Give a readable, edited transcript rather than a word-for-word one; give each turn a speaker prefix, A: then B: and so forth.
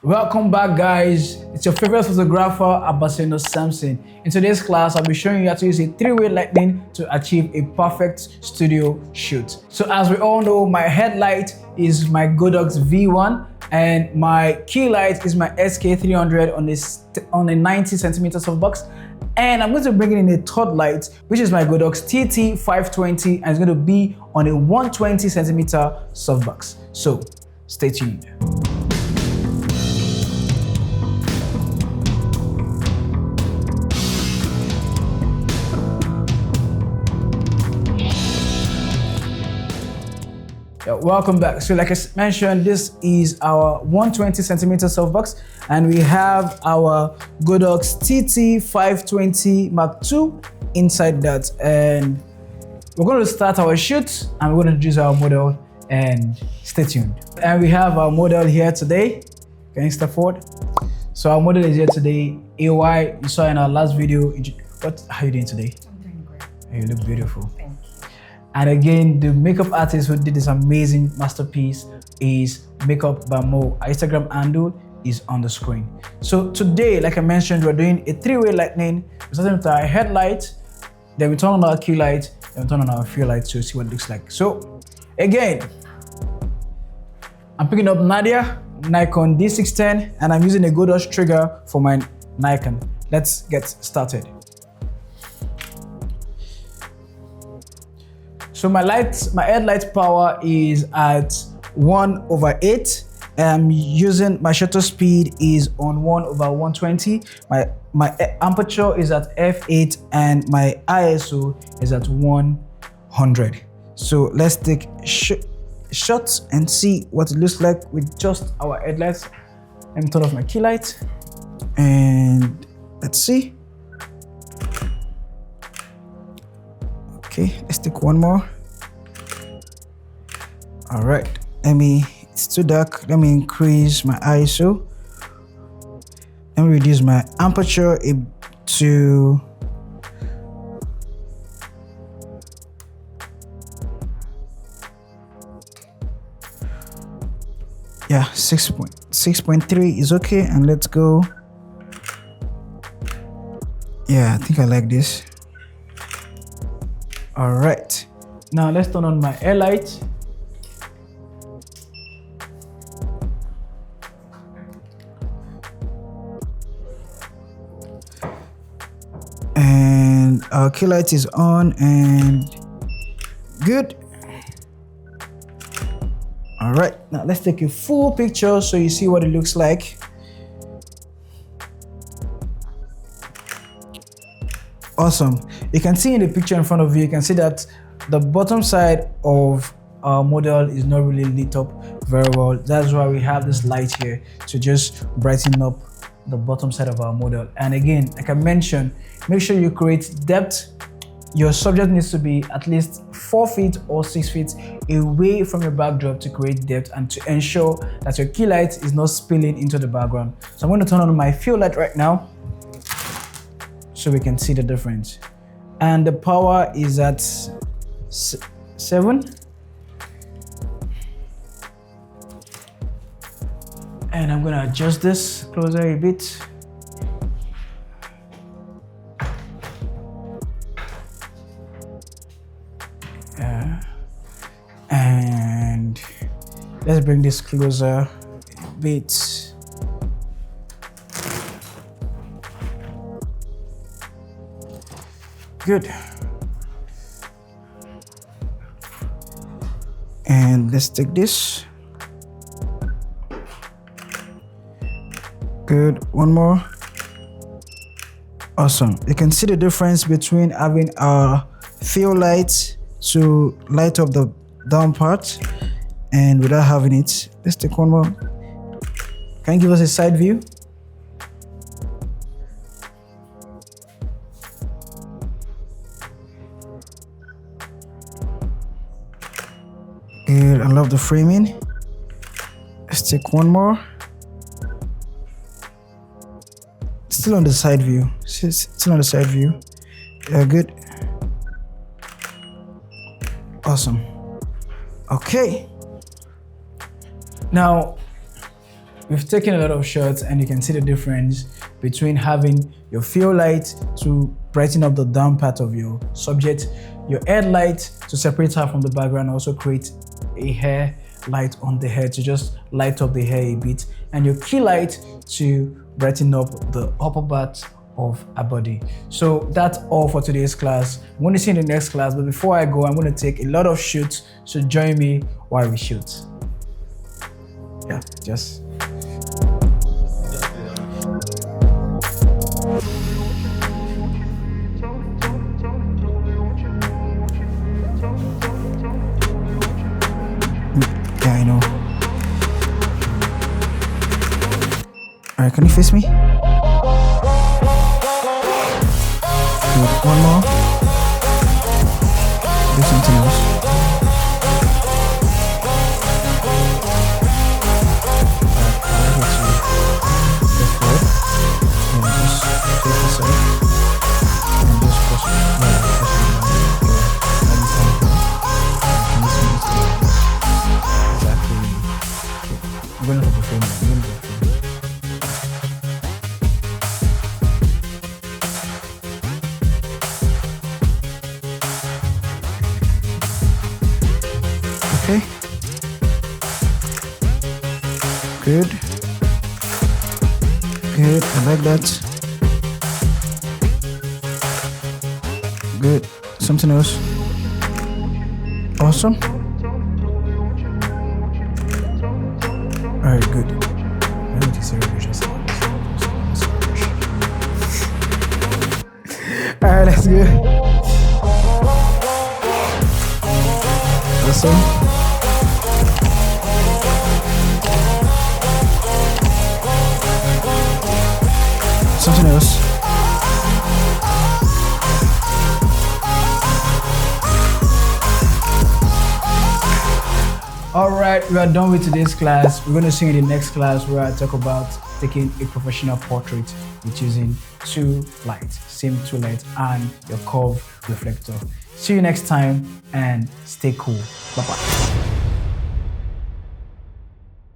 A: Welcome back, guys. It's your favorite photographer, Abasino Samson. In today's class, I'll be showing you how to use a three-way lightning to achieve a perfect studio shoot. So as we all know, my headlight is my Godox V1 and my key light is my SK300 on a 90 centimeter softbox. And I'm going to bring in a third light, which is my Godox TT520, and it's going to be on a 120 centimeter softbox. So stay tuned. Welcome back. So like I mentioned, this is our 120 centimeter softbox, and we have our Godox TT520 Mark II inside that. And we're going to start our shoot and we're going to introduce our model, and stay tuned. And we have our model here today. Can you step forward? So our model is here today. AY, you saw in our last video. How are you doing today?
B: I'm doing great.
A: You look beautiful.
B: Thank you.
A: And again, the makeup artist who did this amazing masterpiece is Makeup by Mo. Our Instagram handle is on the screen. So today, like I mentioned, we're doing a three-way lightning. We're starting with our headlight, then we turn on our key light, then we turn on our fill light to see what it looks like. So again, I'm picking up Nadia Nikon D610, and I'm using a Godox trigger for my Nikon. Let's get started. So my headlight power is at 1/8. I'm using my shutter speed is on 1/120. My aperture is at f8 and my ISO is at 100. So let's take shots and see what it looks like with just our headlights. Let me turn off my key light and let's see. Okay, let's take one more. All right, it's too dark. Let me increase my ISO. Let me reduce my aperture to 6.3 is okay, and let's go. Yeah, I think I like this. All right, now let's turn on my air light. And our key light is on and good. All right, now let's take a full picture so you see what it looks like. Awesome. You can see in the picture in front of you, you can see that the bottom side of our model is not really lit up very well. That's why we have this light here to just brighten up the bottom side of our model. And again, like I mentioned, make sure you create depth. Your subject needs to be at least 4 feet or 6 feet away from your backdrop to create depth and to ensure that your key light is not spilling into the background. So I'm going to turn on my fill light right now so we can see the difference. And the power is at 7. And I'm gonna adjust this closer a bit. Yeah. And let's bring this closer a bit. Good. And let's take this. Good, one more. Awesome. You can see the difference between having our fill light to light up the down part and without having it. Let's take one more. Can you give us a side view? Good, I love the framing. Let's take one more. Still on the side view. Still on the side view. Yeah, good. Awesome. Okay. Now, we've taken a lot of shots and you can see the difference between having your fill light to brighten up the down part of your subject, your head light to separate her from the background, also create a hair light on the head to just light up the hair a bit, and your key light to brighten up the upper part of our body. So that's all for today's class. I'm going to see you in the next class, but before I go, I'm going to take a lot of shoots, so join me while we shoot. Yeah, just yeah, I know. All right, can you face me? Good. One more. Do something else. Okay. Good. Good. I like that. Good. Something else. Awesome. Alright, good. I need to see what you just said. Alright, let's go. Awesome. Something else. Alright, we are done with today's class. We're going to see you in the next class where I talk about taking a professional portrait with using two lights, same two lights, and your curve reflector. See you next time and stay cool. Bye bye.